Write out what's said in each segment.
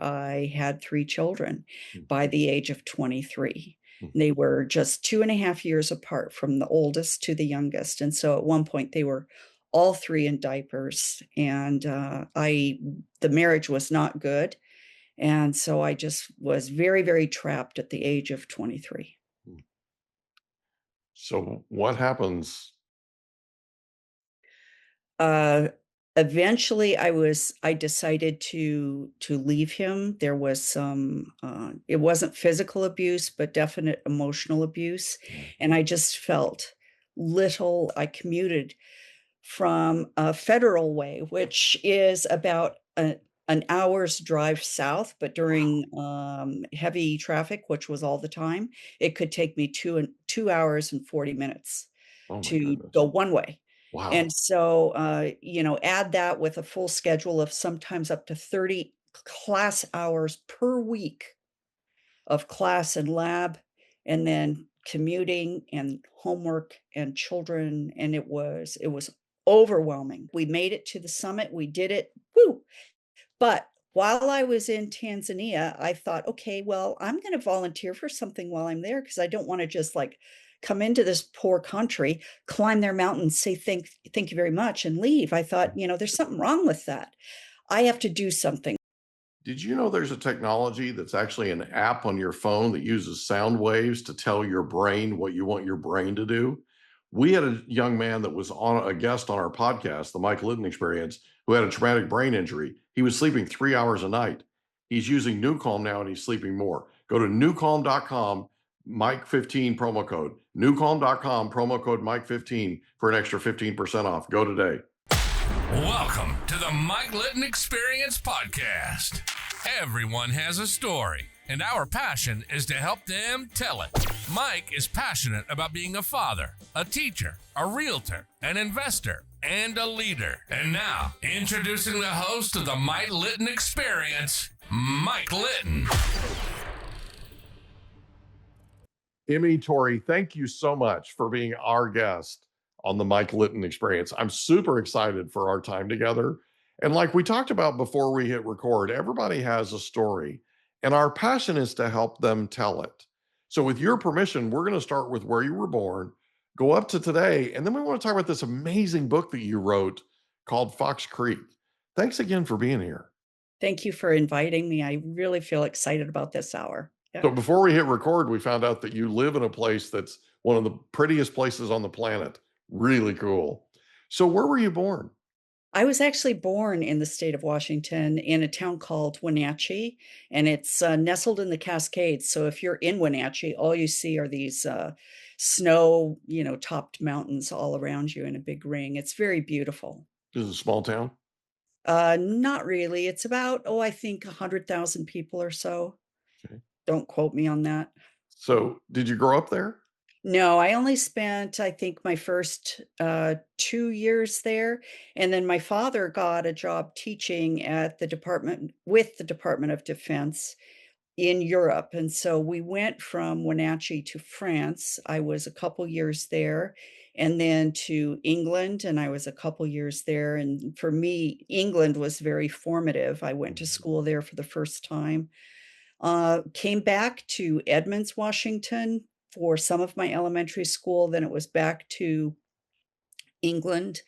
I had 3 children by Mhm. the age of 23. Mhm. They were just 2.5 years apart from the oldest to the youngest, and so at one point, they were all 3 in diapers, and, the marriage was not good, and so I just was very, very trapped at the age of 23. Mm. So what happens? Uh, Eventually, I decided to leave him. There was some, it wasn't physical abuse, but definite emotional abuse, Yeah. and I just felt little. I commuted from a Federal Way, which is about an hour's drive south, but during, heavy traffic, which was all the time, it could take me 2 hours and 40 minutes Oh my to goodness. go one way. And Wow. so, add that with a full schedule of sometimes up to 30 class hours per week of class and lab, and then commuting and homework and children, and it was overwhelming. We made it to the summit, we did it, woo! But while I was in Tanzania, I thought, "Okay, well, I'm gonna volunteer for something while I'm there because I don't wanna just, like, come into this poor country, climb their mountains, say thank you very much, and leave." I thought, "There's something wrong with that. I have to do something." Did you know there's a technology that's actually an app on your phone that uses sound waves to tell your brain what you want your brain to do? We had a young man that was on a guest on our podcast, the Mike Litton Experience, who had a traumatic brain injury. He was sleeping 3 hours a night. He's using Newcalm now and he's sleeping more. Go to newcalm.com, Mike15 promo code. Newcalm.com, promo code Mike15 for an extra 15% off. Go today. Welcome to the Mike Litton Experience podcast. Everyone has a story, and our passion is to help them tell it. Mike is passionate about being a father, a teacher, a realtor, an investor, and a leader. And now, introducing the host of the Mike Litton Experience, Mike Litton. Emmy, Torrey, thank you so much for being our guest on the Mike Litton Experience. I'm super excited for our time together. And like we talked about before we hit record, everybody has a story, and our passion is to help them tell it. So, with your permission, we're going to start with where you were born, go up to today, and then we want to talk about this amazing book that you wrote called Fox Creek. Thanks again for being here. Thank you for inviting me. I really feel excited about this hour. Yeah. So before we hit record, we found out that you live in a place that's one of the prettiest places on the planet. Really cool. So where were you born? I was actually born in the state of Washington in a town called Wenatchee, and it's, nestled in the Cascades, so if you're in Wenatchee, all you see are these, snow, topped mountains all around you in a big ring. It's very beautiful. This is a small town. Not really. It's about, I think 100,000 people or so. Okay. Don't quote me on that. So did you grow up there? No, I only spent, I think, my first, 2 years there, and then my father got a job teaching at the department with the Department of Defense in Europe, and so we went from Wenatchee to France. I was a couple years there, and then to England, and I was a couple years there, and for me, England was very formative. I went to Mhm. school there for the first time. Came back to Edmonds, Washington for some of my elementary school, then it was back to England,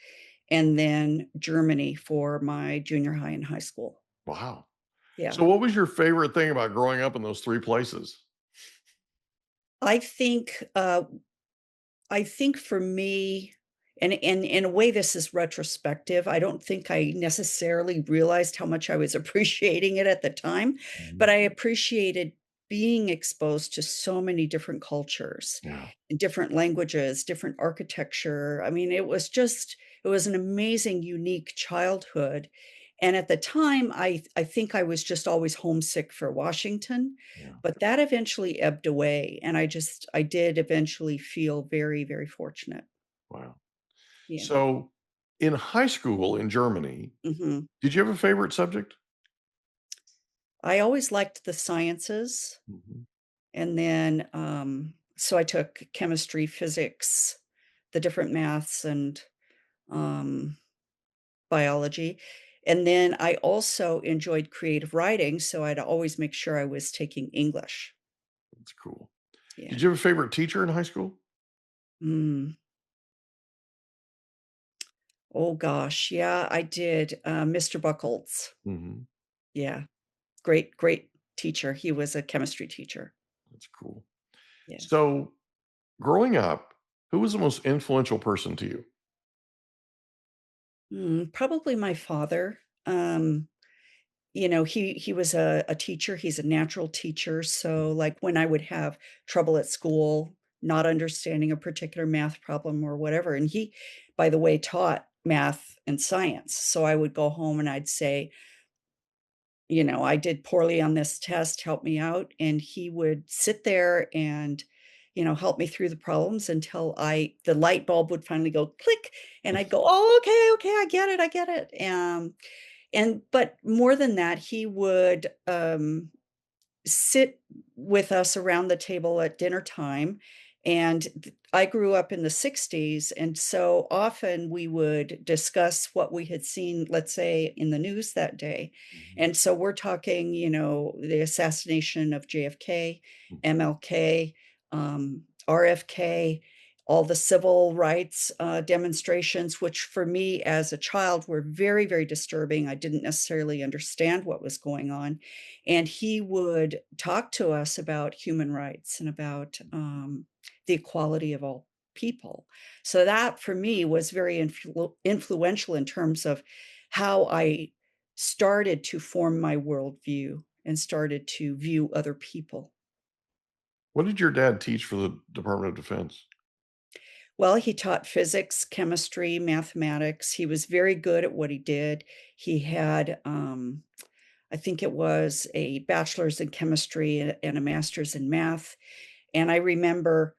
and then Germany for my junior high and high school. Wow. Yeah. So what was your favorite thing about growing up in those three places? I think, I think for me, and in a way this is retrospective, I don't think I necessarily realized how much I was appreciating it at the time, but Mhm. I appreciated being exposed to so many different cultures, Yeah. and different languages, different architecture. I mean, it was an amazing, unique childhood. And at the time, I think I was just always homesick for Washington, Yeah. but that eventually ebbed away, and I did eventually feel very, very fortunate. Wow. Yeah. So in high school in Germany, Mhm. did you have a favorite subject? I always liked the sciences, Mhm. and then, so I took chemistry, physics, the different maths, and, um, biology, And then I also enjoyed creative writing, so I'd always make sure I was taking English. That's cool. Yeah. Did you have a favorite teacher in high school? Mm. Oh gosh, yeah, I did, Mr. Buckles. Mhm. Yeah, great, great teacher. He was a chemistry teacher. That's cool. Yeah. So, growing up, who was the most influential person to you? Probably my father. He was a teacher, he's a natural teacher, so, like, when I would have trouble at school, not understanding a particular math problem or whatever, and he, by the way, taught math and science, so I would go home and I'd say, "I did poorly on this test, help me out," and he would sit there and, help me through the problems until the light bulb would finally go click, and I'd go, "Oh, okay, okay, I get it." But more than that, he would, sit with us around the table at dinner time, and I grew up in the '60s, and so often we would discuss what we had seen, let's say, in the news that day, Mhm. and so we're talking, the assassination of JFK, Mm. MLK, RFK, all the civil rights, demonstrations, which for me as a child were very, very disturbing. I didn't necessarily understand what was going on, and he would talk to us about human rights and about the equality of all people. So that for me was very influential in terms of how I started to form my worldview and started to view other people. What did your dad teach for the Department of Defense? Well, he taught physics, chemistry, mathematics. He was very good at what he did. He had, I think it was a bachelor's in chemistry and a master's in math. And I remember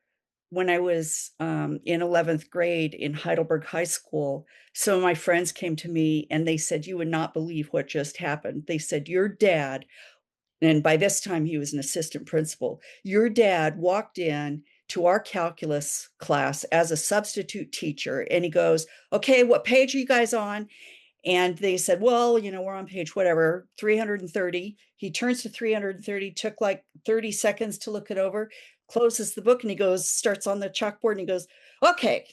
when I was, in 11th grade in Heidelberg High School, some of my friends came to me and they said, "You would not believe what just happened." They said, "Your dad," and by this time he was an assistant principal, "Your dad walked in to our calculus class as a substitute teacher, and he goes, 'Okay, what page are you guys on?' And they said, "Well, we're on page whatever, 330." He turns to 330, took like 30 seconds to look it over, closes the book, and he goes, starts on the chalkboard, and he goes, "Okay."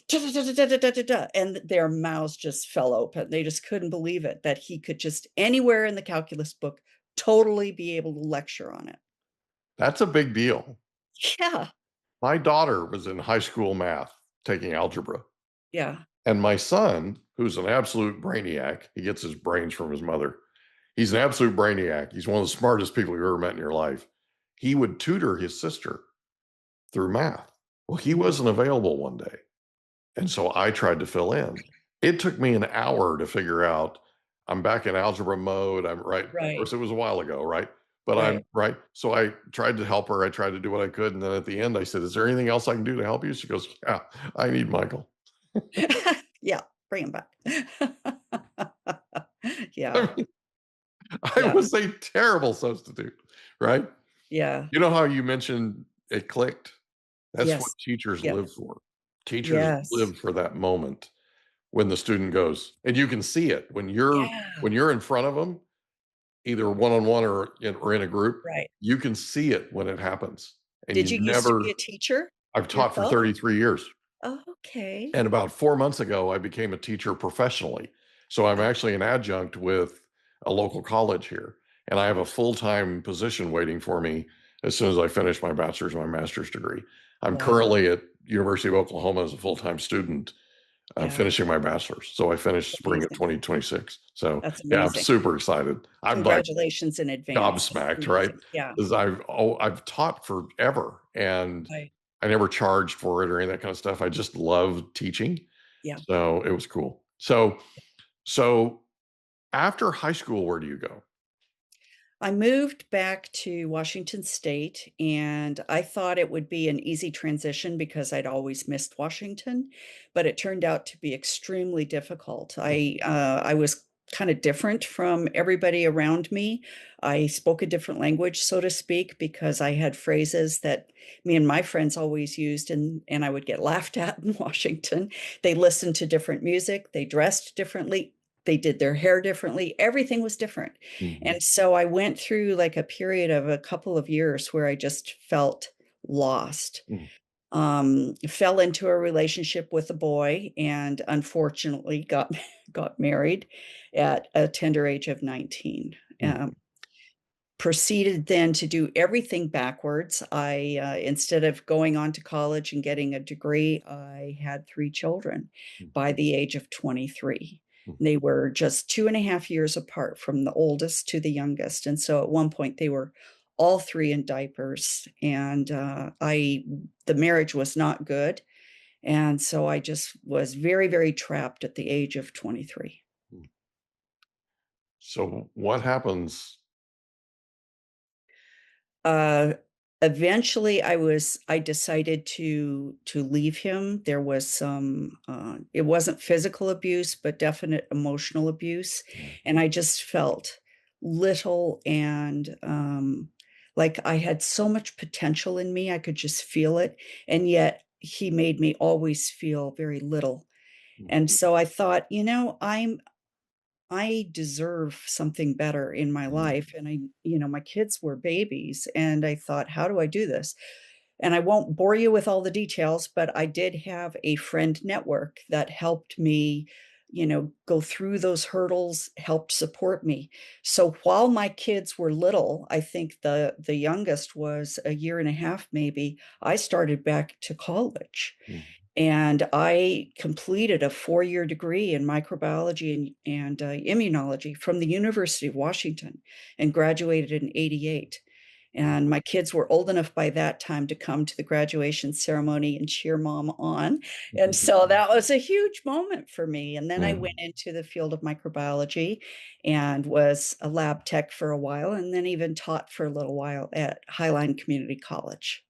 And their mouths just fell open. They just couldn't believe it that he could just anywhere in the calculus book totally be able to lecture on it. That's a big deal. Yeah, My daughter was in high school math taking algebra, yeah, and my son, who's an absolute brainiac, he gets his brains from his mother. He's an absolute brainiac. He's one of the smartest people you've ever met in your life. He would tutor his sister through math. Well, he mhm, wasn't available one day, and so I tried to fill in. It took me an hour to figure out I'm back in algebra mode. I'm right. Of right, course, it was a while ago, right? But I'm right. right. So I tried to help her. I tried to do what I could. And then at the end, I said, "Is there anything else I can do to help you?" She goes, "Yeah, I need Michael." Yeah, bring him back. Yeah, I mean, I yeah, was a terrible substitute, right? yeah, You know how you mentioned it clicked? That's what yes, teachers yep, live for. Teachers yes, live for that moment when the student goes, and you can see it yeah, when you're in front of them, either one-on-one or in a group, right. you can see it when it happens, and Did you you used to be a never teacher I've taught for yourself? 33 years, Oh, okay. and about 4 months ago, I became a teacher professionally. So I'm Oh, actually an adjunct with a local college here, and I have a full-time position waiting for me as soon as I finish my bachelor's and my master's degree. I'm wow, currently at University of Oklahoma as a full-time student, yeah, finishing my bachelor's. So I finished spring of amazing. 2026. So, That's yeah, I'm amazing. super excited. I'm, like, Congratulations in advance. That's gobsmacked, right? amazing. Yeah, 'Cause I've taught forever, and right, I never charged for it or any of that kind of stuff. I just loved teaching, yeah. so it was cool. So after high school, where do you go? I moved back to Washington State, and I thought it would be an easy transition because I'd always missed Washington, but it turned out to be extremely difficult. I was kinda different from everybody around me. I spoke a different language, so to speak, because I had phrases that me and my friends always used, and I would get laughed at in Washington. They listened to different music, they dressed differently. they did their hair differently. Everything was different. Mhm. And so I went through like a period of a couple of years where I just felt lost. Mm, Fell into a relationship with a boy and unfortunately got got married at a tender age of 19. mm, Proceeded then to do everything backwards. Instead of going on to college and getting a degree, I had 3 children mm, by the age of 23. mm. They were just 2.5 years apart from the oldest to the youngest, and so at one point, they were all 3 in diapers, and, the marriage was not good, and so I just was very, very trapped at the age of 23. Mm. So what happens? Uh, Eventually I decided to leave him. There was some, it wasn't physical abuse, but definite emotional abuse, Mm, and I just felt little and, like I had so much potential in me, I could just feel it, and yet he made me always feel very little, mm, and so I thought, I deserve something better in my mm, life, and my kids were babies, and I thought, "How do I do this?" And I won't bore you with all the details, but I did have a friend network that helped me, go through those hurdles, helped support me. So while my kids were little, I think the youngest was a year and a half maybe, I started back to college. mm. And I completed a 4-year degree in microbiology and immunology from the University of Washington and graduated in '88. And my kids were old enough by that time to come to the graduation ceremony and cheer mom on. And so that was a huge moment for me. And then I Mm. went into the field of microbiology and was a lab tech for a while, and then even taught for a little while at Highline Community College.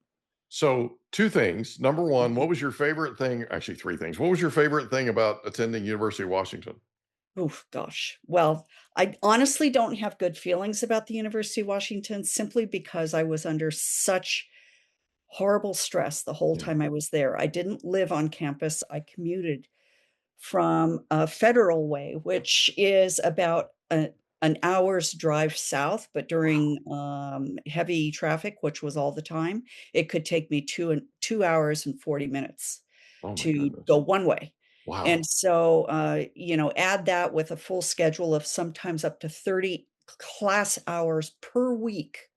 So 2 things. Number 1, what was your favorite thing? Actually, 3 things. What was your favorite thing about attending University of Washington? Oof, gosh. Well, I honestly don't have good feelings about the University of Washington simply because I was under such horrible stress the whole Yeah. time I was there. I didn't live on campus. I commuted from Federal Way, which is about an hour's drive south, but during heavy traffic, which was all the time, it could take me 2 hours and 40 minutes Oh my to go goodness. one way. And Wow. so, add that with a full schedule of sometimes up to 30 class hours per week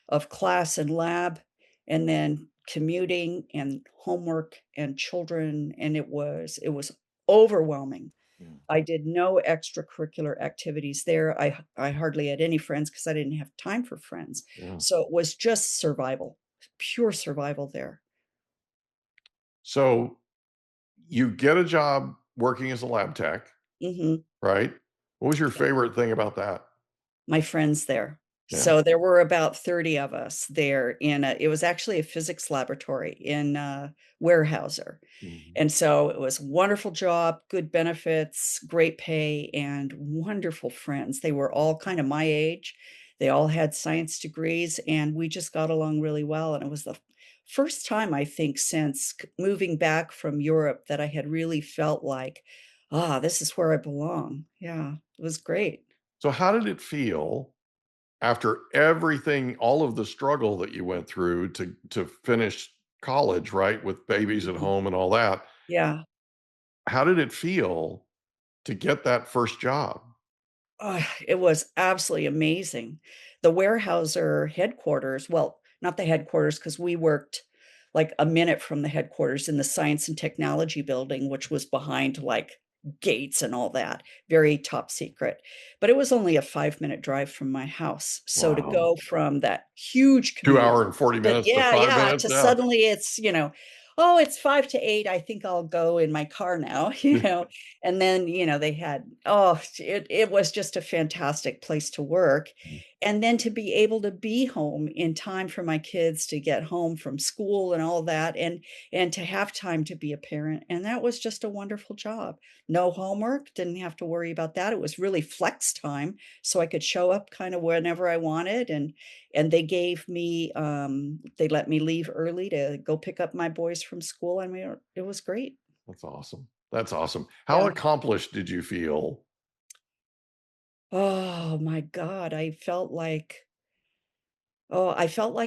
of class and lab, and then commuting and homework and children, and it was overwhelming. Yeah. I did no extracurricular activities there. I hardly had any friends because I didn't have time for friends. Yeah. So it was just survival, pure survival there. So you get a job working as a lab tech, Mhm. right? What was your favorite thing about that? My friends there. Yeah. So there were about 30 of us there it was actually a physics laboratory in, Weyerhaeuser. Mhm. And so it was a wonderful job, good benefits, great pay, and wonderful friends. They were all kind of my age. They all had science degrees, and we just got along really well. And it was the first time, I think, since moving back from Europe that I had really felt like, this is where I belong. Yeah, it was great. So how did it feel after everything, all of the struggle that you went through to finish college, right, with babies at Mhm. home and all that? Yeah. How did it feel to get that first job? It was absolutely amazing. The Weyerhaeuser headquarters, well, not the headquarters, because we worked like a minute from the headquarters in the Science and Technology Building, which was behind like gates and all that, very top secret. But it was only a 5-minute drive from my house. So to Wow. go from that huge 2 commute hour and 40 to minutes to yeah, 5 yeah, minutes? to Yeah. suddenly "Oh, it's 5 to 8, I think I'll go in my car now," Yeah. And then, they had it was just a fantastic place to work, and then to be able to be home in time for my kids to get home from school and all that, and to have time to be a parent, and that was just a wonderful job. No homework, didn't have to worry about that, it was really flex time, so I could show up kinda whenever I wanted, and they let me leave early to go pick up my boys from school, I mean, it was great. That's awesome. That's awesome. How Yeah. accomplished did you feel Oh my god, I felt like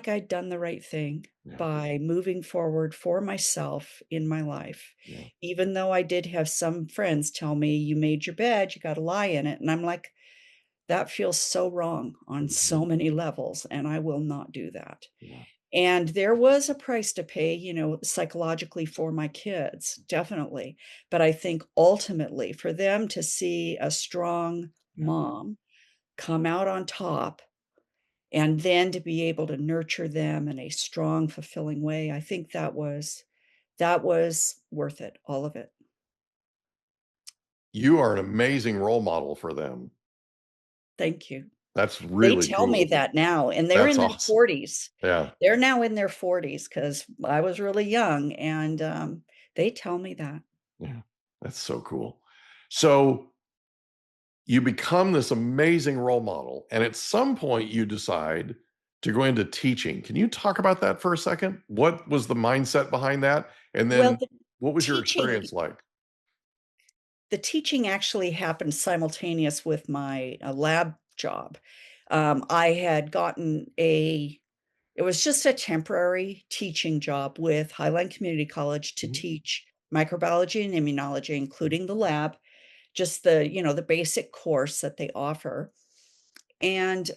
I'd done the right thing Yeah, by moving forward for myself in my life, yeah, even though I did have some friends tell me, "You made your bed, you gotta lie in it," and I'm like, "That feels so wrong on mhm, so many levels, and I will not do that." yeah, And there was a price to pay, psychologically for my kids, definitely, but I think ultimately for them to see a strong yeah. mom come out on top and then to be able to nurture them in a strong, fulfilling way, I think that was worth it, all of it. You are an amazing role model for them. Thank you. That's They really tell me cool. that now, and they're That's in their awesome. 40s. Yeah. They're now in their 40s because I was really young, and, they tell me that. Yeah, that's so cool. So you become this amazing role model, and at some point you decide to go into teaching. Can you talk about that for a second? What was the mindset behind that? And Well, then what was your teaching experience like? the teaching actually happened simultaneous with my, lab job. I had gotten a It was just a temporary teaching job with Highline Community College to Mhm, teach microbiology and immunology, mhm, including the lab, just the basic course that they offer. And,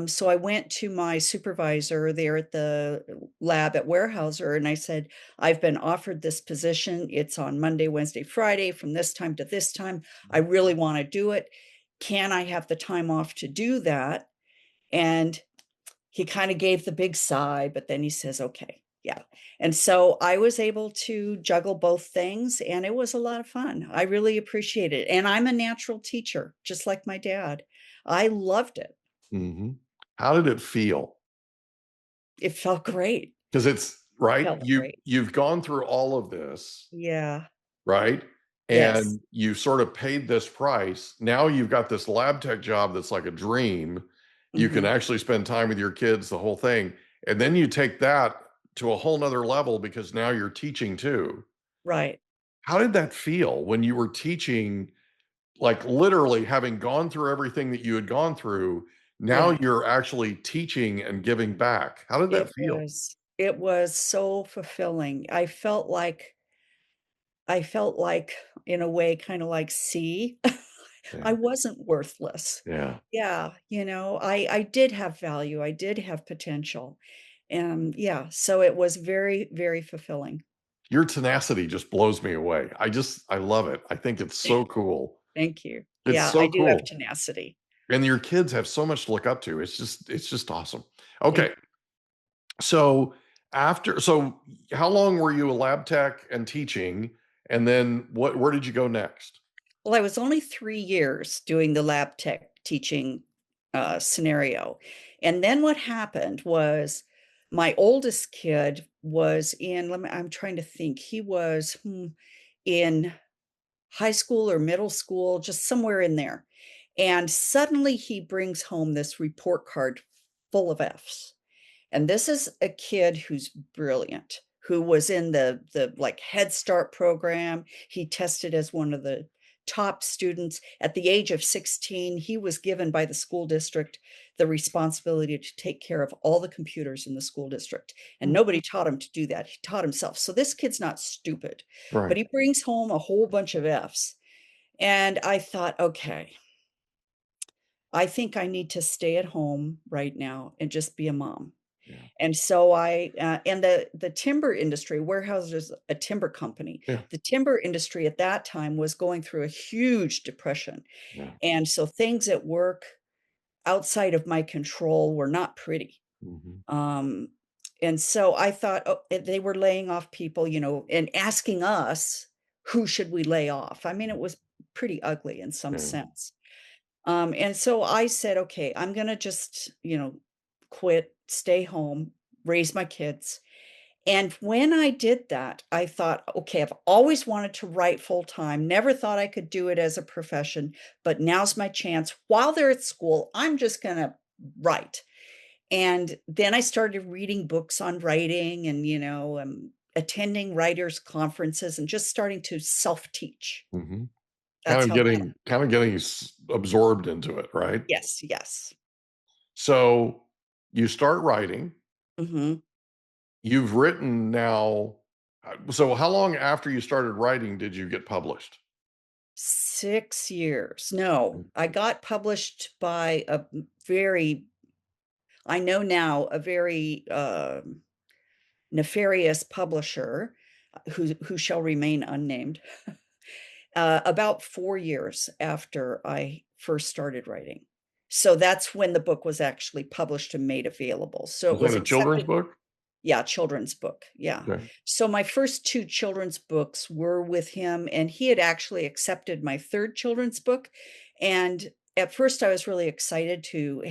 so I went to my supervisor there at the lab at Weyerhaeuser, and I said, "I've been offered this position. It's on Monday, Wednesday, Friday from this time to this time. I really wanna do it. Can I have the time off to do that?" And he kinda gave the big sigh, but then he says, "Okay, yeah." And so I was able to juggle both things, and it was a lot of fun. I really appreciate it, and I'm a natural teacher, just like my dad. I loved it. mhm. How did it feel? It felt great. Because it's right, Felt you great. you've gone through all of this, Yeah. right? Yes. And you sort of paid this price. Now you've got this lab tech job that's like a dream. You can Mhm. actually spend time with your kids, the whole thing. And then you take that to a whole nother level because now you're teaching too. Right. How did that feel when you were teaching, like literally having gone through everything that you had gone through? Now Yeah. you're actually teaching and giving back. How did that feel? It was so fulfilling. I felt like, in a way, kinda like, "See, I Yeah. wasn't worthless." Yeah. Yeah, I did have value, I did have potential, and yeah, so it was very, very fulfilling. Your tenacity just blows me away. I love it. I think it's so cool. Thank you. It's Yeah, I so do have cool. tenacity. And your kids have so much to look up to. It's just awesome. Okay. Thank So so how long were you a lab tech and teaching? And then where did you go next? Well, I was only 3 years doing the lab tech teaching, scenario, and then what happened was my oldest kid was in I'm trying to think, he was, in high school or middle school, just somewhere in there, and suddenly he brings home this report card full of Fs. And this is a kid who's brilliant, who was in the Head Start program. He tested as one of the top students. At the age of 16, he was given by the school district the responsibility to take care of all the computers in the school district, and Mm, nobody taught him to do that. He taught himself. So this kid's not stupid, but right. he brings home a whole bunch of Fs. And I thought, "Okay, I think I need to stay at home right now and just be a mom." Yeah. And so and the timber industry, Weyerhaeuser is a timber company. Yeah. The timber industry at that time was going through a huge depression, Yeah. and so things at work outside of my control were not pretty. Mhm. Um, and so I thought, oh, they were laying off people, and asking us, who should we lay off? I mean, it was pretty ugly in some Yeah. sense. And so I said, okay, I'm gonna just, quit, stay home, raise my kids. And when I did that, I thought, okay, I've always wanted to write full time, never thought I could do it as a profession, but now's my chance. While they're at school, I'm just gonna write. And then I started reading books on writing and, attending writers' conferences and just starting to self teach. Mhm. That's how bad. Kind of getting absorbed into it, right? Yes, yes. So you start writing. Mhm. You've written now. So how long after you started writing did you get published? 6 years. No, I got published by a very I know now, a very, nefarious publisher, who shall remain unnamed, about 4 years after I first started writing. So that's when the book was actually published and made available. So it Was was that a children's accepted. book? Yeah, children's book, yeah. Okay. So my first 2 children's books were with him, and he had actually accepted my 3rd children's book, and at first I was really excited to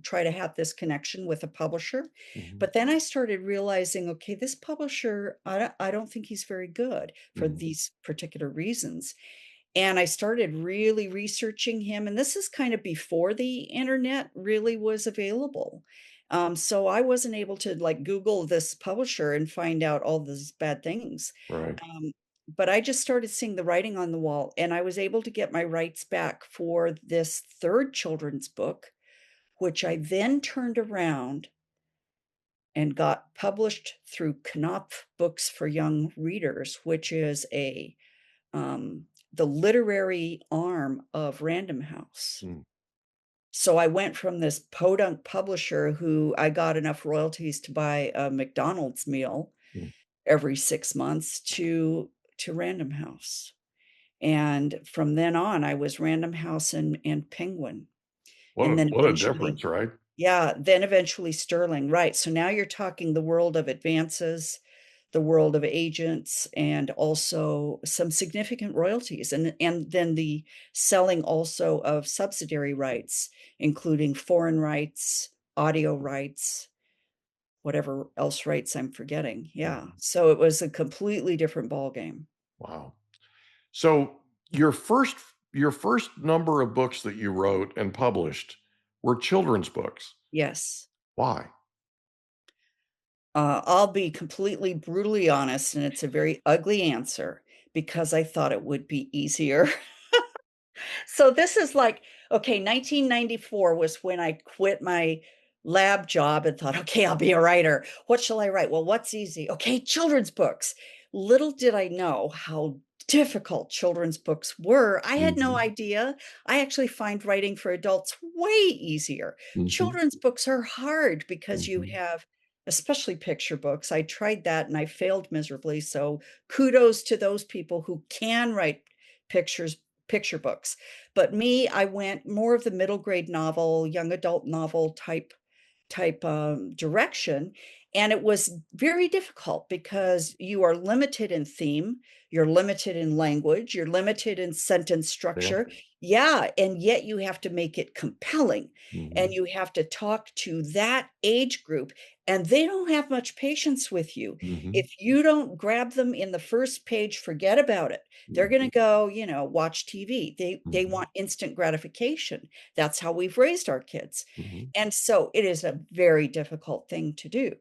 try to have this connection with a publisher, Mhm, but then I started realizing, okay, this publisher, I don't think he's very good for mhm, these particular reasons, and I started really researching him, and this is kind of before the internet really was available. So I wasn't able to like Google this publisher and find out all these bad things. right. Um, but I just started seeing the writing on the wall, and I was able to get my rights back for this third children's book, which I then turned around and got published through Knopf Books for Young Readers, which is the literary arm of Random House. Mm, So I went from this podunk publisher who I got enough royalties to buy a McDonald's meal mm. every 6 months to Random House. And from then on, I was Random House and Penguin, and then What a eventually difference, right? yeah, then eventually Sterling, right, so now you're talking the world of advances, the world of agents, and also some significant royalties, and then the selling also of subsidiary rights, including foreign rights, audio rights, whatever else rights I'm forgetting, yeah, Mhm. so it was a completely different ballgame. Wow. So your first number of books that you wrote and published were children's books. Yes. Why? I'll be completely brutally honest, and it's a very ugly answer, because I thought it would be easier. So this is like, okay, 1994 was when I quit my lab job and thought, okay, I'll be a writer. What shall I write? Well, what's easy? Okay, children's books. Little did I know how difficult children's books were. I had no Mhm, idea. I actually find writing for adults way easier. mhm, Children's books are hard because you mhm, have, especially picture books. I tried that and I failed miserably. So kudos to those people who can write pictures picture books. But me, I went more of the middle grade novel, young adult novel type direction, and it was very difficult because you are limited in theme, you're limited in language, you're limited in sentence yeah, structure. Yeah, and yet you have to make it compelling, and mhm, you have to talk to that age group, and they don't have much patience with you. mhm, If you don't grab them in the first page, forget about it. They're mhm, gonna go, watch TV. They mhm, want instant gratification. That's how we've raised our kids. mhm. And so it is a very difficult thing to do.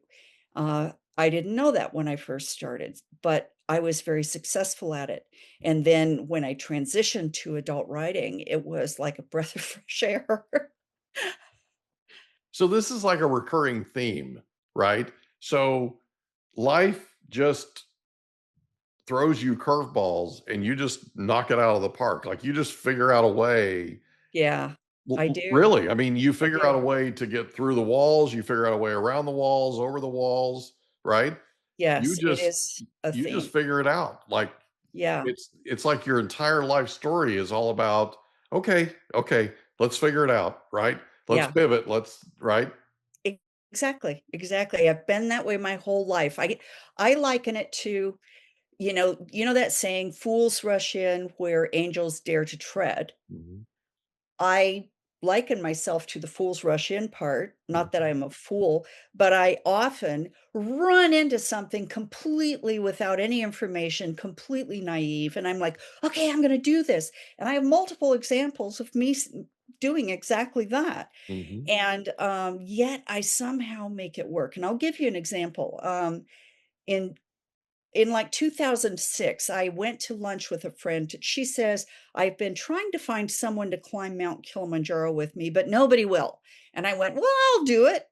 I didn't know that when I first started, but I was very successful at it. And then when I transitioned to adult writing, it was like a breath of fresh air. So this is like a recurring theme, right? So life just throws you curveballs and you just knock it out of the park. Like you just figure out a way. Yeah, I do. Really, I mean, you I figure out do. a way to get through the walls, you figure out a way around the walls, over the walls, right? You Yes, it just is a you theme. just figure it out. Like Yeah, it's like your entire life story is all about, okay, okay, let's figure it out, right? Let's yeah. pivot, let's right? Exactly, exactly. I've been that way my whole life. I liken it to, you know that saying, "Fools rush in where angels dare to tread." Mhm, I liken myself to the fools rush in part, not that mhm, I'm a fool, but I often run into something completely without any information, completely naive, and I'm like, "Okay, I'm gonna do this." And I have multiple examples of me doing exactly that. mhm, And, yet I somehow make it work, and I'll give you an example. In in like 2006, I went to lunch with a friend. She says, I've been trying to find someone to climb Mount Kilimanjaro with me, but nobody will. And I went, well, I'll do it.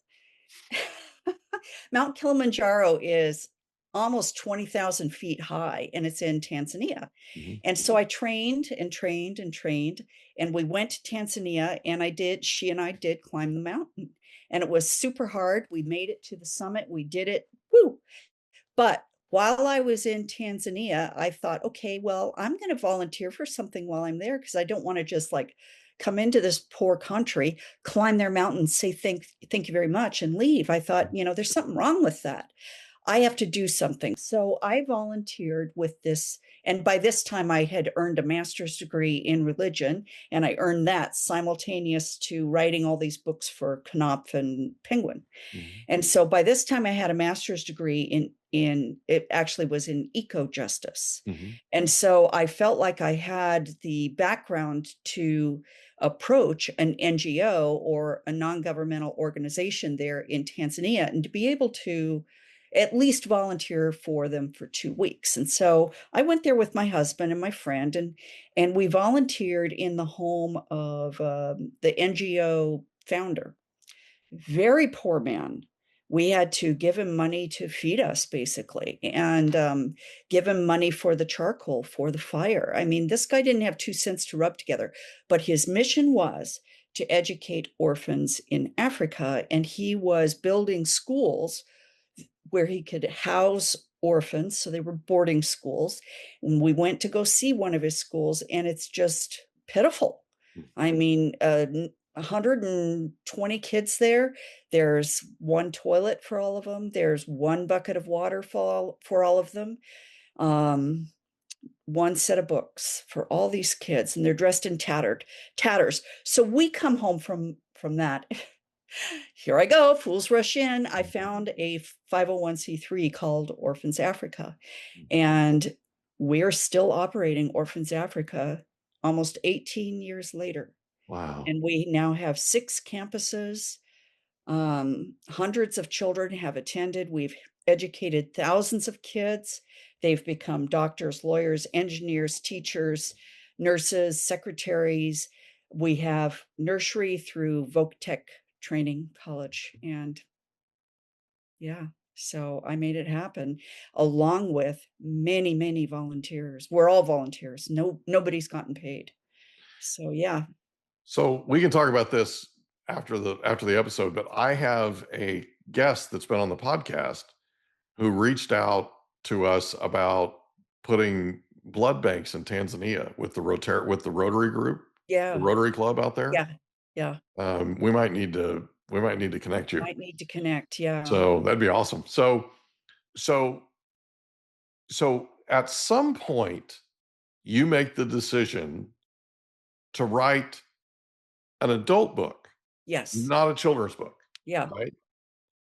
Mount Kilimanjaro is almost 20,000 feet high, and it's in Tanzania. Mhm. And so I trained and trained and trained, and we went to Tanzania, and she and I did climb the mountain. And it was super hard. We made it to the summit. We did it. Woo! But while I was in Tanzania, I thought, okay, well, I'm going to volunteer for something while I'm there because I don't want to just like come into this poor country, climb their mountains, say thank you very much, and leave. I thought, there's something wrong with that. I have to do something. So I volunteered with this. And by this time, I had earned a master's degree in religion, and I earned that simultaneous to writing all these books for Knopf and Penguin. Mhm. And so by this time I had a master's degree in it actually was in eco justice. Mhm. And so I felt like I had the background to approach an NGO or a non-governmental organization there in Tanzania and to be able to at least volunteer for them for 2 weeks. And so I went there with my husband and my friend, and we volunteered in the home of the NGO founder, very poor man. We had to give him money to feed us, basically, and give him money for the charcoal for the fire. I mean, this guy didn't have 2 cents to rub together, but his mission was to educate orphans in Africa, and he was building schools where he could house orphans. So they were boarding schools. And we went to go see one of his schools, and it's just pitiful. I mean, 120 kids there. There's one toilet for all of them. There's one bucket of water for all of them. Um, one set of books for all these kids, and they're dressed in tatters. So we come home from that. Here I go, fools rush in. I found a 501c3 called Orphans Africa, and we're still operating Orphans Africa almost 18 years later. Wow. And we now have 6 campuses. Hundreds of children have attended. We've educated thousands of kids. They've become doctors, lawyers, engineers, teachers, nurses, secretaries. We have nursery through Voc training college. And yeah, so I made it happen along with many, many volunteers. We're all volunteers. Nobody's gotten paid. So yeah. So we can talk about this after the episode, but I have a guest that's been on the podcast who reached out to us about putting blood banks in Tanzania with the Rotary group, the Yeah. Rotary Club out there. Yeah. Yeah. We might need to connect you. Might need to connect. Yeah. So that'd be awesome. So so at some point you make the decision to write an adult book, Yes. not a children's book, Yeah. right?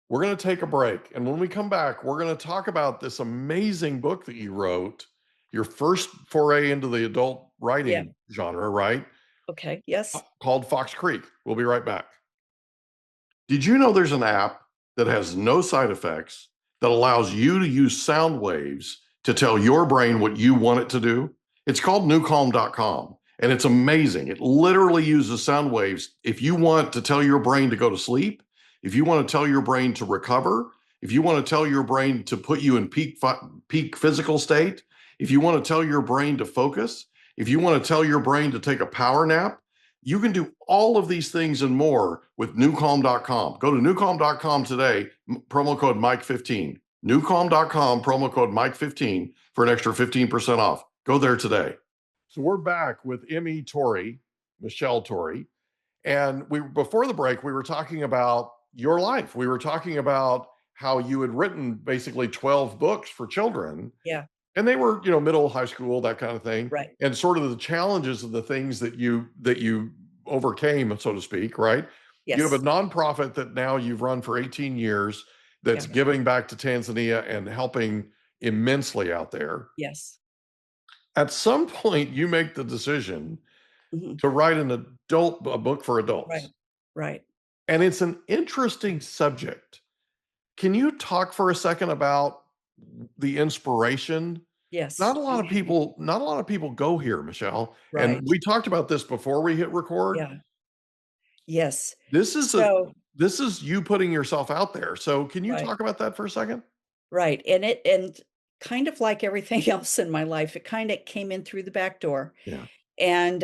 We're going to take a break. And when we come back, we're going to talk about this amazing book that you wrote, your first foray into the adult Yeah. writing genre, right? Okay. Yes. Called Fox Creek. We'll be right back. Did you know there's an app that has no side effects that allows you to use sound waves to tell your brain what you want it to do? It's called newcalm.com, and it's amazing. It literally uses sound waves. If you want to tell your brain to go to sleep, if you want to tell your brain to recover, if you want to tell your brain to put you in peak physical state, if you want to tell your brain to focus, if you want to tell your brain to take a power nap, you can do all of these things and more with newcalm.com. Go to newcalm.com today, promo code Mike15. Newcalm.com, promo code Mike15 for an extra 15% off. Go there today. So we're back with Torrey, Michelle Torrey. And before the break, we were talking about your life. We were talking about how you had written basically 12 books for children. Yeah. And they were, middle, high school, that kind of thing. Right. And sort of the challenges of the things that you overcame, so to speak, right? Yes. You have a nonprofit that now you've run for 18 years that's giving back to Tanzania and helping immensely out there. Yes. At some point, you make the decision Mhm. to write a book for adults. Right. Right. And it's an interesting subject. Can you talk for a second about the inspiration. Yes. Not a lot of people go here, Michelle. And Right. we talked about this before we hit record. Yeah. Yes. This is a So this is you putting yourself out there. So can you right, talk about that for a second? right, and kind of like everything else in my life, it kinda came in through the back door, Yeah. and,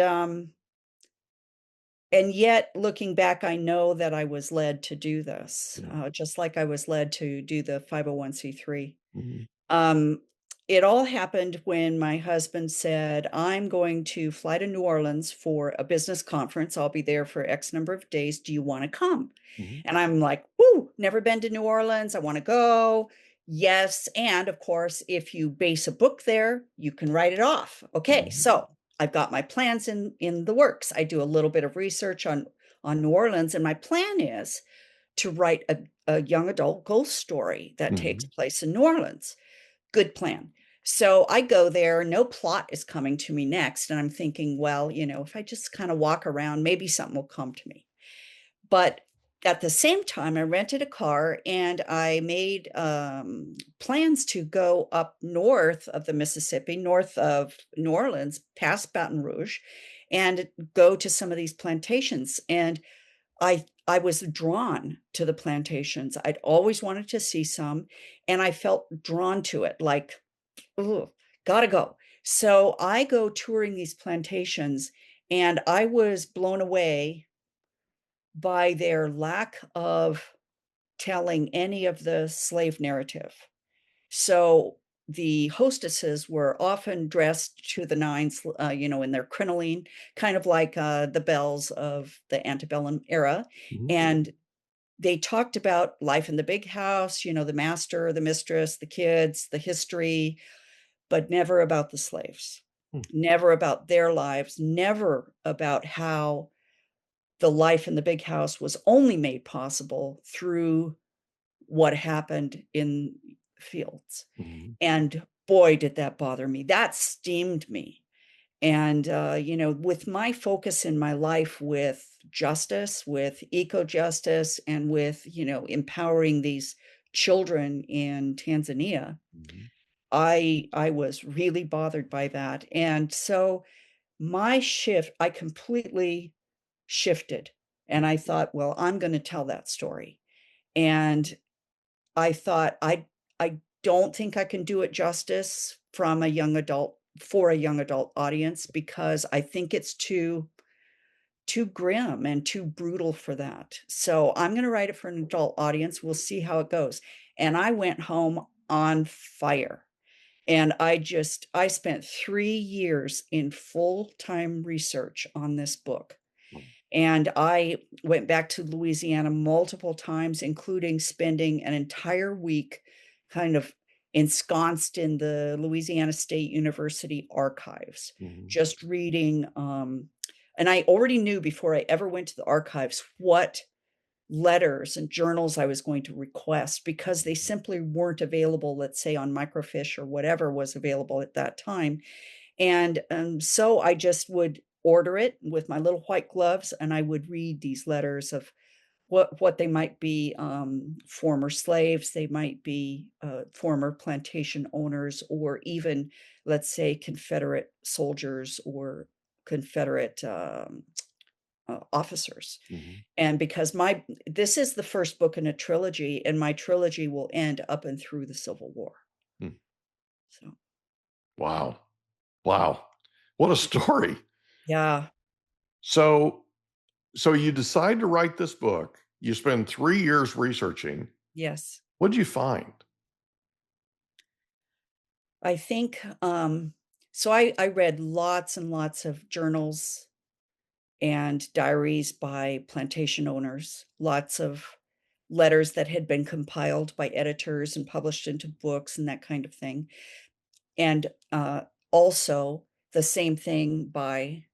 and yet, looking back, I know that I was led to do this, Yeah. just like I was led to do the 501(c)(3). Mhm. Um, it all happened when my husband said, "I'm going to fly to New Orleans for a business conference. I'll be there for X number of days. Do you wanna come?" Mhm. And I'm like, "Woo, never been to New Orleans. I wanna go." Yes, and of course, if you base a book there, you can write it off. Okay, Mhm. so I've got my plans in the works. I do a little bit of research on New Orleans, and my plan is to write a young adult ghost story that takes Mhm. place in New Orleans. Good plan. So I go there, no plot is coming to me next, and I'm thinking, well, if I just kind of walk around, maybe something will come to me. But at the same time, I rented a car and I made plans to go up north of the Mississippi, north of New Orleans, past Baton Rouge, and go to some of these plantations. And I was drawn to the plantations. I'd always wanted to see some, and I felt drawn to it, like, "Ooh, gotta go." So I go touring these plantations, and I was blown away by their lack of telling any of the slave narrative. So the hostesses were often dressed to the nines, in their crinoline, kind of like the belles of the antebellum era. Mhm. And they talked about life in the big house, the master, the mistress, the kids, the history, but never about the slaves, Hmm. never about their lives, never about how the life in the big house was only made possible through what happened in fields. Mhm. And boy, did that bother me. That steamed me. And, with my focus in my life with justice, with eco justice, and with, empowering these children in Tanzania, Mhm. I was really bothered by that. And so I completely shifted and I thought, well, I'm going to tell that story. And I thought, I don't think I can do it justice from a young adult for a young adult audience because I think it's too grim and too brutal for that. So I'm going to write it for an adult audience. We'll see how it goes. And I went home on fire. And I spent 3 years in full-time research on this book. And I went back to Louisiana multiple times, including spending an entire week kind of ensconced in the Louisiana State University archives, Mhm. just reading, and I already knew before I ever went to the archives what letters and journals I was going to request because they simply weren't available, let's say, on microfiche or whatever was available at that time. And, so I just would order it with my little white gloves, and I would read these letters of what they might be, former slaves, they might be, former plantation owners, or even, let's say, Confederate soldiers or Confederate, officers. Mhm. And because this is the first book in a trilogy, and my trilogy will end up and through the Civil War. Hmm. So, Wow. Wow. What a story. yeah, So so you decide to write this book. You spend 3 years researching. yes. What'd you find? I think, so I read lots and lots of journals and diaries by plantation owners, lots of letters that had been compiled by editors and published into books and that kind of thing. And, also the same thing by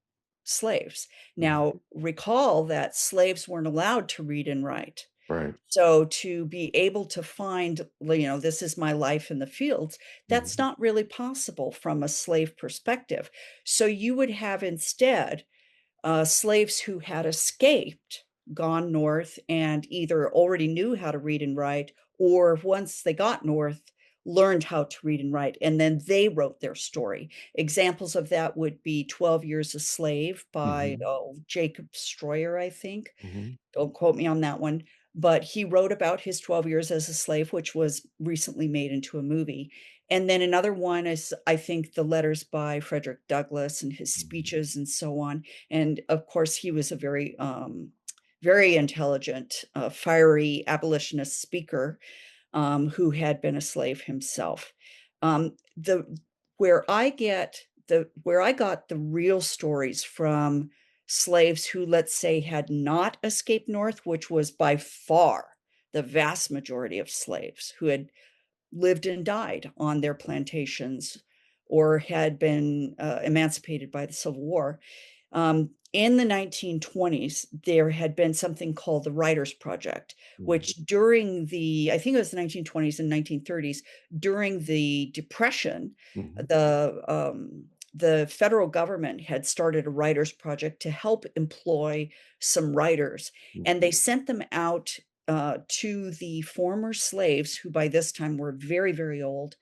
slaves. Mhm. Now, recall that slaves weren't allowed to read and write. Right. So to be able to find, this is my life in the fields, that's Mhm. not really possible from a slave perspective. So you would have instead slaves who had escaped, gone north, and either already knew how to read and write, or once they got north, learned how to read and write, and then they wrote their story. Examples of that would be 12 Years a Slave by, Mhm. Jacob Stroyer, I think. Mhm. Don't quote me on that one, but he wrote about his 12 years as a slave, which was recently made into a movie. And then another one is, I think, the letters by Frederick Douglass and his Mhm. speeches and so on. And of course, he was a very, very intelligent, fiery abolitionist speaker, who had been a slave himself. The where I got the real stories from slaves who, let's say, had not escaped north, which was by far the vast majority of slaves who had lived and died on their plantations or had been emancipated by the Civil War. In the 1920s, there had been something called the Writers' Project, Mhm. which during I think it was the 1920s and 1930s, during the Depression, Mhm. the federal government had started a writers project to help employ some writers, and they Mhm. sent them out to the former slaves, who by this time were very, very old,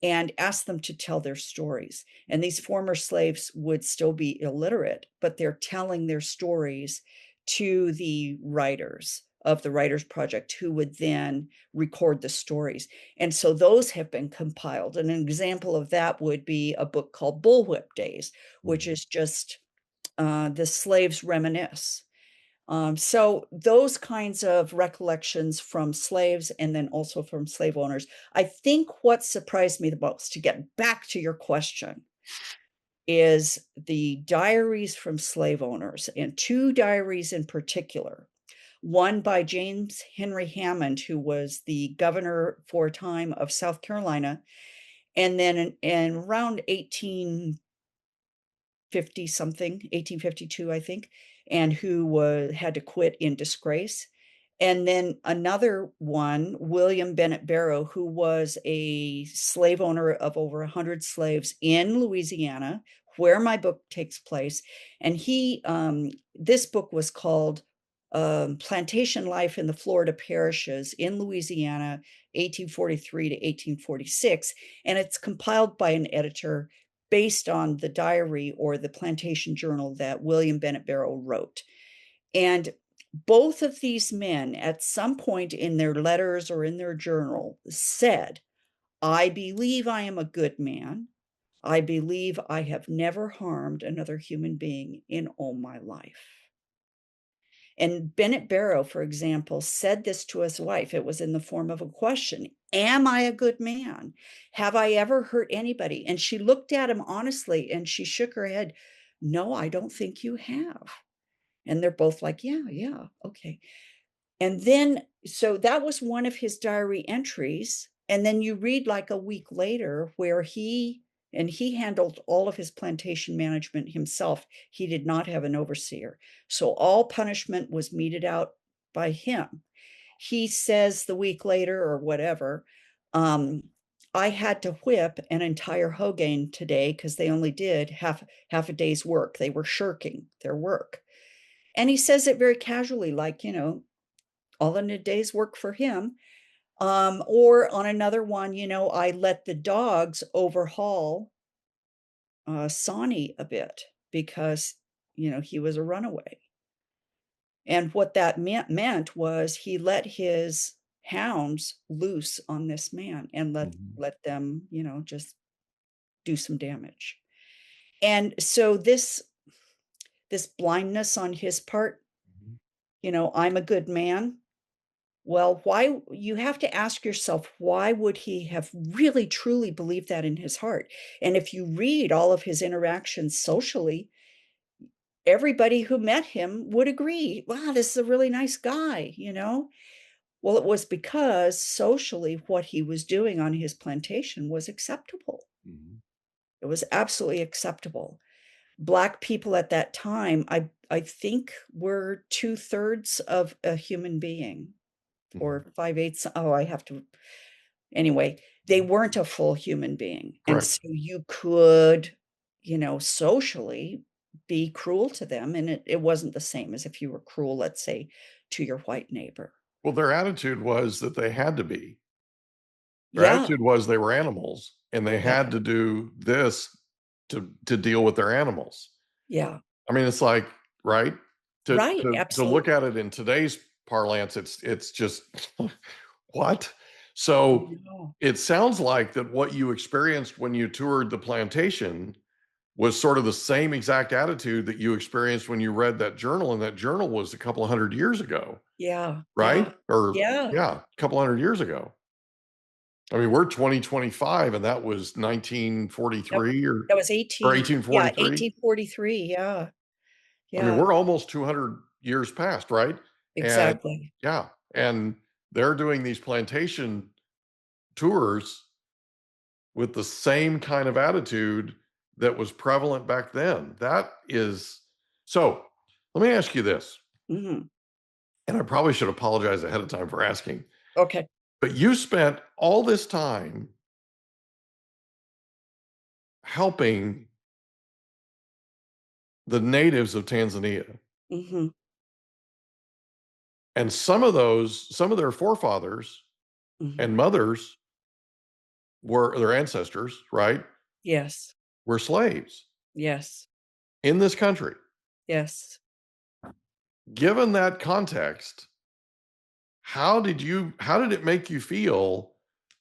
and asked them to tell their stories. And these former slaves would still be illiterate, but they're telling their stories to the writers of the Writers Project, who would then record the stories. And so those have been compiled. And an example of that would be a book called Bullwhip Days, which Mhm. is just the slaves reminisce. So those kinds of recollections from slaves and then also from slave owners. I think what surprised me the most, to get back to your question, is the diaries from slave owners, and two diaries in particular. One by James Henry Hammond, who was the governor for a time of South Carolina, and then in around 1850 something, 1852, I think, and who had to quit in disgrace. And then another one, William Bennett Barrow, who was a slave owner of over 100 slaves in Louisiana, where my book takes place. And this book was called Plantation Life in the Florida Parishes in Louisiana, 1843 to 1846. And it's compiled by an editor based on the diary or the plantation journal that William Bennett Barrow wrote. And both of these men, at some point in their letters or in their journal, said, I believe I am a good man. I believe I have never harmed another human being in all my life. And Bennett Barrow, for example, said this to his wife. It was in the form of a question. Am I a good man? Have I ever hurt anybody? And she looked at him honestly and she shook her head. No, I don't think you have. And they're both like, yeah, yeah, okay. And then, so that was one of his diary entries. And then you read like a week later where he handled all of his plantation management himself. He did not have an overseer. So all punishment was meted out by him. He says the week later or whatever, um, I had to whip an entire Hogan today because they only did half a day's work. They were shirking their work. And he says it very casually, like, all in a day's work for him. Or on another one, I let the dogs overhaul Sonny a bit because, he was a runaway. And what that meant was he let his hounds loose on this man and Mhm. let them, just do some damage. And so this blindness on his part, Mhm. I'm a good man. Well, why you have to ask yourself, why would he have really truly believed that in his heart? And if you read all of his interactions socially, everybody who met him would agree, wow, this is a really nice guy. Well, it was because socially what he was doing on his plantation was acceptable. Mhm. It was absolutely acceptable. Black people at that time, I think, were 2/3 of a human being, Mhm. or 5/8. Oh, I have to anyway, they Mhm. weren't a full human being, and Correct. so you could, socially be cruel to them, and it wasn't the same as if you were cruel, let's say, to your white neighbor. Well, their attitude was that they had to be. Their Yeah. attitude was they were animals, and they Yeah. had to do this to deal with their animals. Yeah. I mean, it's like, right? To Right. to look Absolutely. at it in today's parlance, it's just what? I So know. it sounds like that what you experienced when you toured the plantation was sort of the same exact attitude that you experienced when you read that journal, and that journal was a couple of 100 years ago, Yeah. right? Yeah. Or Yeah. yeah, a couple 100 years ago. I mean, we're 2025, and that was That 1943 that was or 18 yeah, 1843. 1843, yeah, I mean, yeah, we're almost 200 years past, right? And exactly. yeah, and they're doing these plantation tours with the same kind of attitude that was prevalent back then. That is so. Let me ask you this, Mhm. and I probably should apologize ahead of time for asking, Okay. but you spent all this time helping the natives of Tanzania. Mhm, And some of their forefathers mhm. and mothers were their ancestors, right? Yes, Were slaves yes, in this country. yes. Given that context, how did it make you feel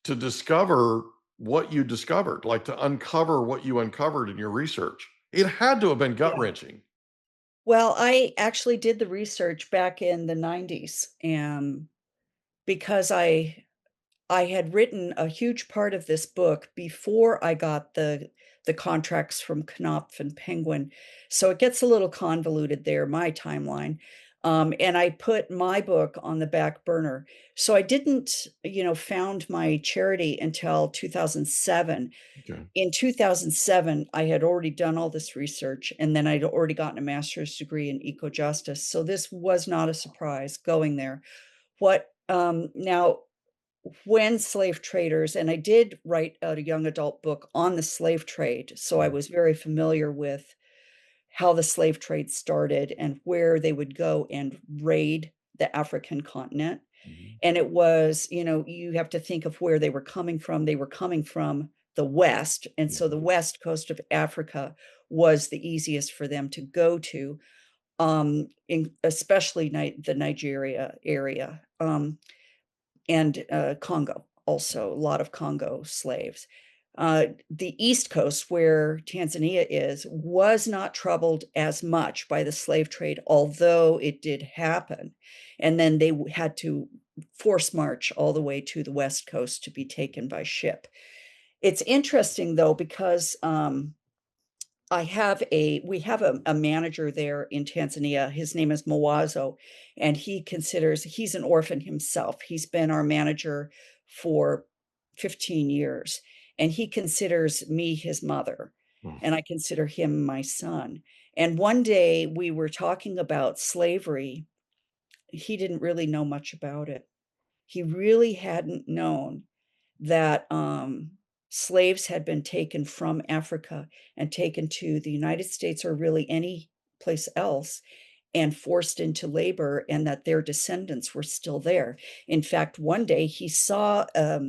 to discover what you discovered, like to uncover what you uncovered in your research? It had to have been gut Yeah. wrenching. Well, I actually did the research back in the '90s, because I had written a huge part of this book before I got the contracts from Knopf and Penguin, so it gets a little convoluted there, my timeline, and I put my book on the back burner. So I didn't, found my charity until 2007. Okay. In 2007, I had already done all this research, and then I'd already gotten a master's degree in eco-justice, so this was not a surprise going there. Now when slave traders and I did write a young adult book on the slave trade, so I Mhm, was very familiar with how the slave trade started and where they would go and raid the African continent. mhm, And it was, you have to think of where they were coming from. They were coming from the West, and so the mhm, west coast of Africa was the easiest for them to go to, in especially the Nigeria area. And Congo, also a lot of Congo slaves. The East Coast, where Tanzania is, was not troubled as much by the slave trade, although it did happen. And then they had to force march all the way to the West Coast to be taken by ship. It's interesting though, because we have a manager there in Tanzania. His name is Mawazo, and he's an orphan himself. He's been our manager for 15 years, and he considers me his mother, mhm. and I consider him my son. And one day we were talking about slavery. He didn't really know much about it. He really hadn't known that, slaves had been taken from Africa and taken to the United States or really any place else and forced into labor, and that their descendants were still there. In fact, one day he saw, a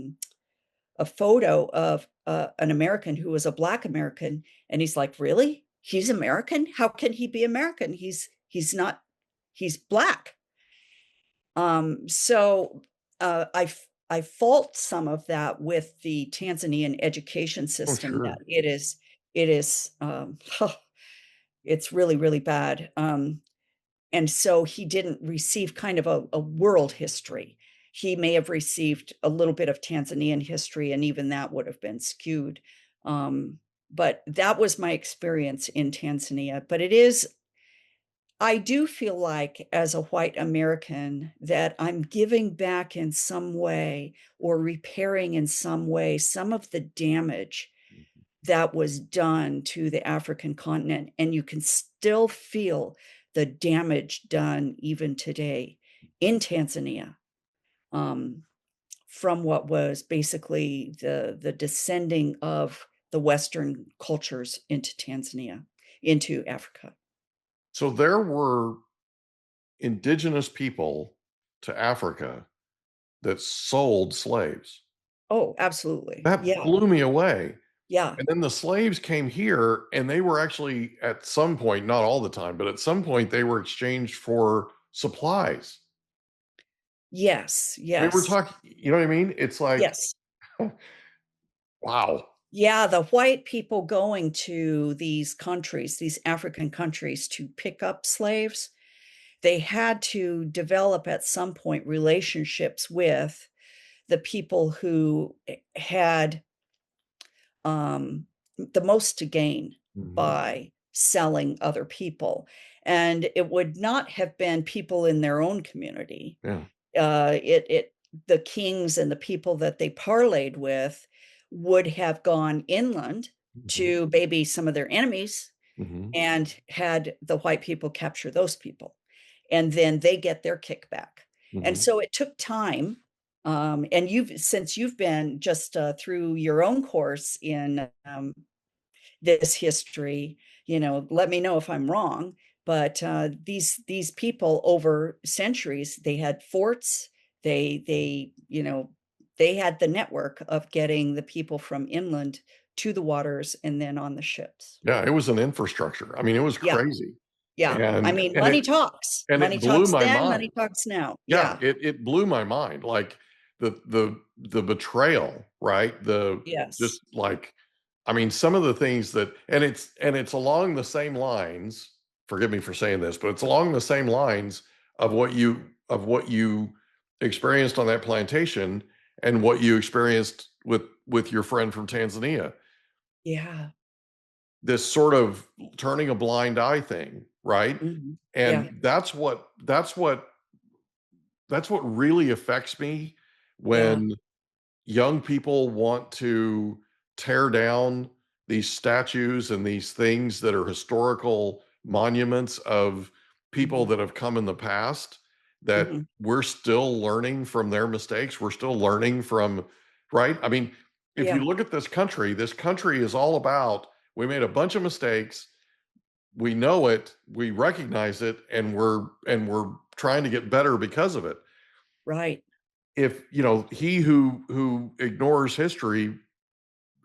photo of, an American who was a Black American, and he's like, "Really? He's American? How can he be American? He's not he's Black." So, I fault some of that with the Tanzanian education Oh, system that sure. it is, it's really, really bad, and so he didn't receive kind of a world history. He may have received a little bit of Tanzanian history, and even that would have been skewed, but that was my experience in Tanzania, but I do feel like, as a white American, that I'm giving back in some way or repairing in some way some of the damage that was done to the African continent, and you can still feel the damage done even today in Tanzania, um, from what was basically the descending of the Western cultures into Tanzania, into Africa. So there were indigenous people to Africa that sold slaves. Oh, absolutely. That Yeah, blew me away. yeah. And then the slaves came here, and they were actually at some point, not all the time, but at some point they were exchanged for supplies. Yes, I mean, we're yes, talking, you know what I mean? It's like, yes. wow. Yeah, the white people going to these countries, these African countries to pick up slaves, they had to develop at some point relationships with the people who had the most to gain Mhm. by selling other people. And it would not have been people in their own community. Yeah. It the kings and the people that they parlayed with would have gone inland Mhm. to maybe some of their enemies Mhm. and had the white people capture those people, and then they get their kickback. And Mhm. so it took time, and since you've been just, through your own course in, this history, let me know if I'm wrong, but, these people over centuries, they had forts, they had the network of getting the people from inland to the waters and then on the ships. Yeah, it was an infrastructure. I mean, it was Yeah. crazy. Yeah, I And mean, and money it talks. and Money it blew talks my then, money mind. talks now. Yeah, Yeah, it blew my mind, like, the betrayal, right? The yes. just, like, I mean, some of the things that, and it's along the same lines, forgive me for saying this, but it's along the same lines of what you experienced on that plantation and what you experienced with your friend from Tanzania. Yeah, This sort of turning a blind eye thing, right? mhm, yeah, And that's what really affects me yeah, when young people want to tear down these statues and these things that are historical monuments of people mhm, that have come in the past, that mhm, we're still learning from their mistakes. We're still learning from, right? I mean, if you yeah, look at this country is all about, we made a bunch of mistakes, we know it, we recognize it, and we're trying to get better because of it. right, If he who ignores history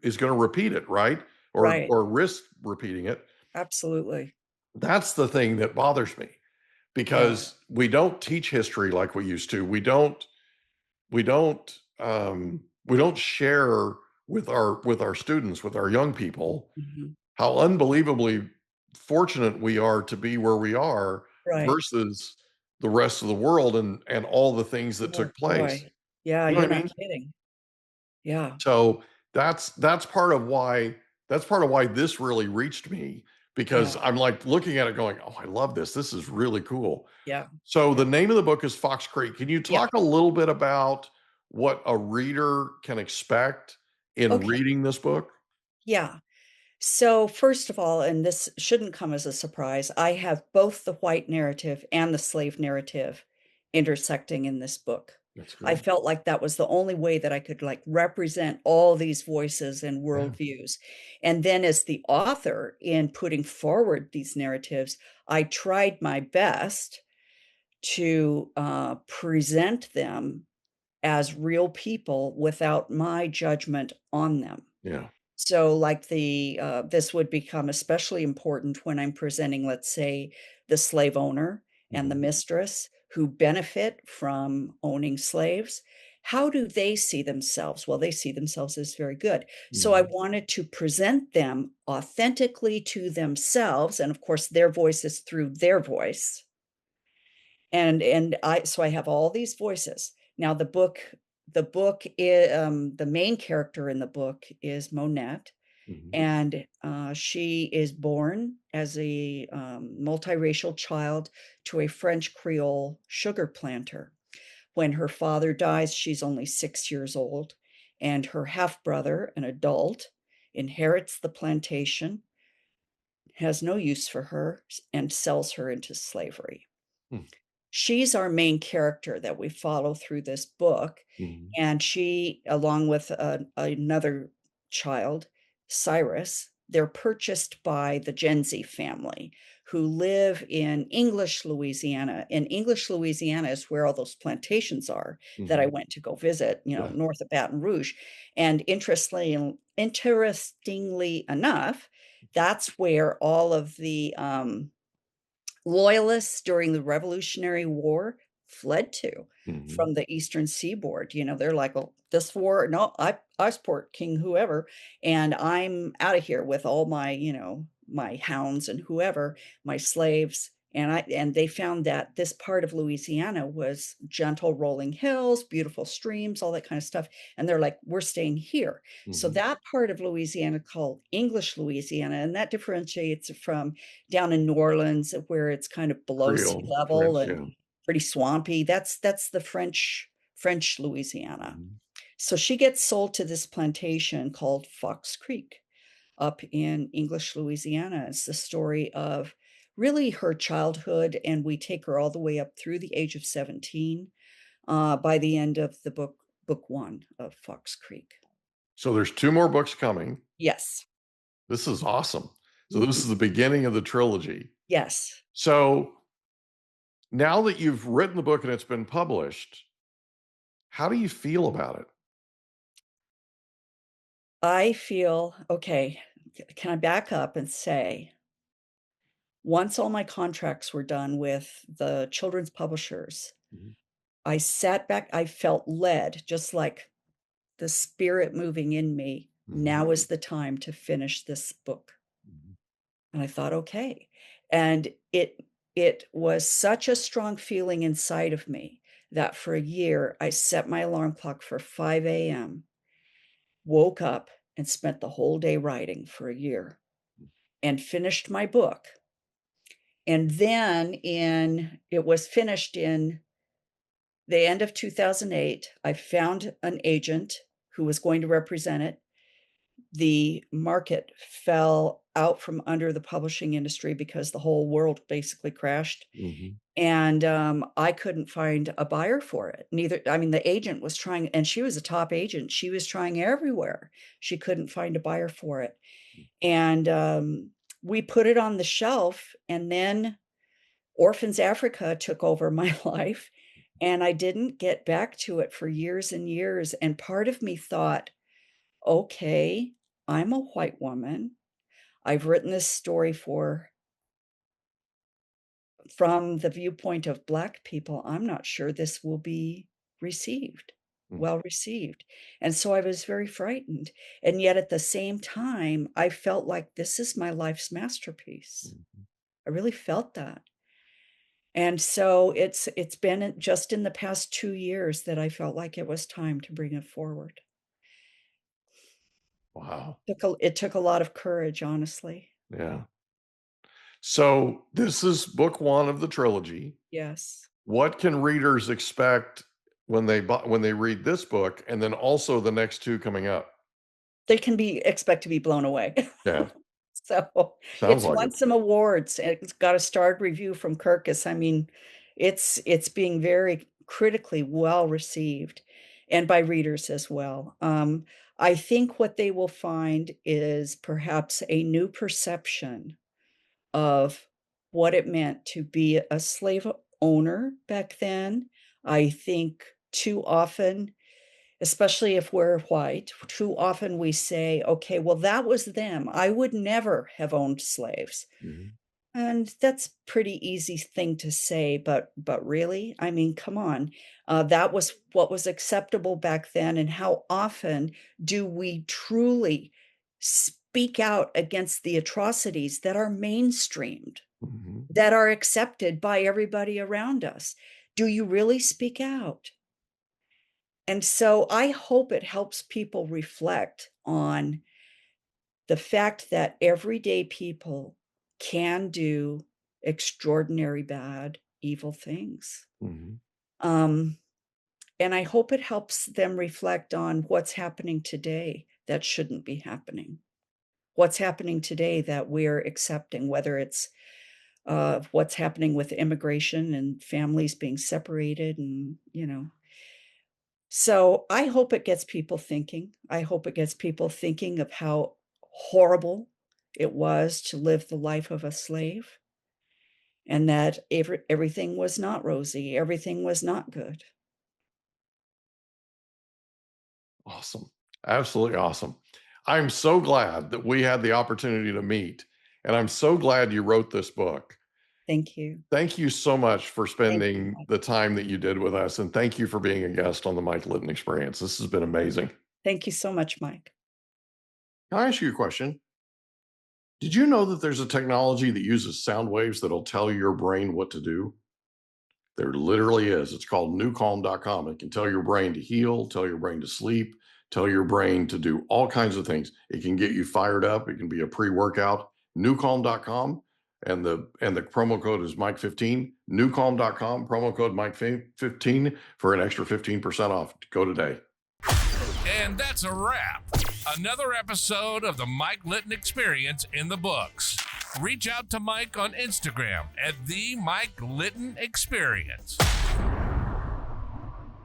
is going to repeat it, right? or right, or risk repeating it. absolutely. That's the thing that bothers me, Yeah, because we don't teach history like we used to. We don't share with our students, with our young people, mhm, how unbelievably fortunate we are to be where we are right. versus the rest of the world, and all the things that Oh, took place. boy. Yeah, You know you're what I not mean? kidding. Yeah, So that's part of why this really reached me, because yeah, I'm like looking at it going, "Oh, I love this. This is really cool." yeah, So yeah, the name of the book is Fox Creek. Can you yeah, talk a little bit about what a reader can expect in okay, reading this book? yeah. So, first of all, and this shouldn't come as a surprise, I have both the white narrative and the slave narrative intersecting in this book. That's I good. felt like that was the only way that I could like represent all these voices and Yeah. worldviews. And then, as the author in putting forward these narratives, I tried my best to present them as real people without my judgment on them. Yeah. So, like this would become especially important when I'm presenting, let's say, the slave owner and the Mhm. mistress who benefit from owning slaves. How do they see themselves? Well, they see themselves as very good. So I Mhm. wanted to present them authentically to themselves, and of course, their voice is through their voice. And I have all these voices. Now the book the main character in the book is Monette, Mhm. and, she is born as a, multiracial child to a French Creole sugar planter. When her father dies, she's only 6 years old, and her half-brother, an adult, inherits the plantation, has no use for her, and sells her into slavery. Mm. She's our main character that we follow through this book, Mhm. and she, along with, another child, Cyrus, they're purchased by the Gen Z family who live in English, Louisiana. And English, Louisiana is where all those plantations are that I Mhm. went to go visit, Yeah. north of Baton Rouge. And interestingly enough, that's where all of the loyalists during the Revolutionary War fled to Mhm. from the Eastern Seaboard. They're like, "Well, this war, no, I support King whoever, and I'm out of here with all my, my hounds and whoever, my slaves." And they found that this part of Louisiana was gentle rolling hills, beautiful streams, all that kind of stuff. And they're like, "We're staying here." So Mhm. that part of Louisiana called English Louisiana, and that differentiates from down in New Orleans where it's kind of below sea Creole, level French, yeah. and pretty swampy. That's the French Louisiana. Mhm. So she gets sold to this plantation called Fox Creek up in English Louisiana. It's the story of really her childhood, and we take her all the way up through the age of 17 by the end of the book one of Fox Creek. So there's 2 more books coming. Yes. This is awesome. So this Mhm. is the beginning of the trilogy. Yes. So now that you've written the book and it's been published, how do you feel about it? I feel okay. Can I back up and say, once all my contracts were done with the children's publishers, Mhm. I sat back, I felt led, just like the spirit moving in me. Mhm. Now is the time to finish this book. Mhm. And I thought, okay. And it was such a strong feeling inside of me that for a year I set my alarm clock for 5 a.m., woke up and spent the whole day writing for a year and finished my book. And then it was finished in the end of 2008. I found an agent who was going to represent it. The market fell out from under the publishing industry because the whole world basically crashed, Mhm. and, I couldn't find a buyer for it. Neither I mean, the agent was trying, and she was a top agent. She was trying everywhere. She couldn't find a buyer for it. And, we put it on the shelf, and then Orphans Africa took over my life, and I didn't get back to it for years and years, and part of me thought, "Okay, I'm a white woman. I've written this story from the viewpoint of Black people. I'm not sure this will be received Mhm. well received." And so I was very frightened, and yet at the same time, I felt like this is my life's masterpiece. Mhm. I really felt that. And so it's been just in the past 2 years that I felt like it was time to bring it forward. Wow. It took a lot of courage, honestly. Yeah. So this is book 1 of the trilogy. Yes. What can readers expect when they read this book and then also the next 2 coming up? They can expect to be blown away. Yeah, So, sounds it's like it. won some awards, and it's got a starred review from Kirkus. I mean, it's being very critically well received, and by readers as well. I think what they will find is perhaps a new perception of what it meant to be a slave owner back then. I think too often, especially if we're white, too often we say, "Okay, well, that was them. I would never have owned slaves." Mhm. And that's pretty easy thing to say, but really? I mean, come on. That was what was acceptable back then, and how often do we truly speak out against the atrocities that are mainstreamed, Mhm. that are accepted by everybody around us? Do you really speak out? And so I hope it helps people reflect on the fact that everyday people can do extraordinary bad, evil things. Mhm. Um, and I hope it helps them reflect on what's happening today that shouldn't be happening. What's happening today that we're accepting, whether it's what's happening with immigration and families being separated, and. So, I hope it gets people thinking. I hope it gets people thinking of how horrible it was to live the life of a slave, and that everything was not rosy, everything was not good. Awesome. Absolutely awesome. I'm so glad that we had the opportunity to meet, and I'm so glad you wrote this book. Thank you. Thank you so much for Thank you, spending Mike. the time that you did with us, and thank you for being a guest on the Mike Litton Experience. This has been amazing. Thank you so much, Mike. Can I ask you a question? Did you know that there's a technology that uses sound waves that'll tell your brain what to do? There literally is. It's called newcalm.com. It can tell your brain to heal, tell your brain to sleep, tell your brain to do all kinds of things. It can get you fired up. It can be a pre-workout. Newcalm.com. And the promo code is Mike15. Newcalm.com, promo code Mike15 for an extra 15% off. Go today. And that's a wrap. Another episode of the Mike Litton Experience in the books. Reach out to Mike on Instagram at the Mike Litton Experience.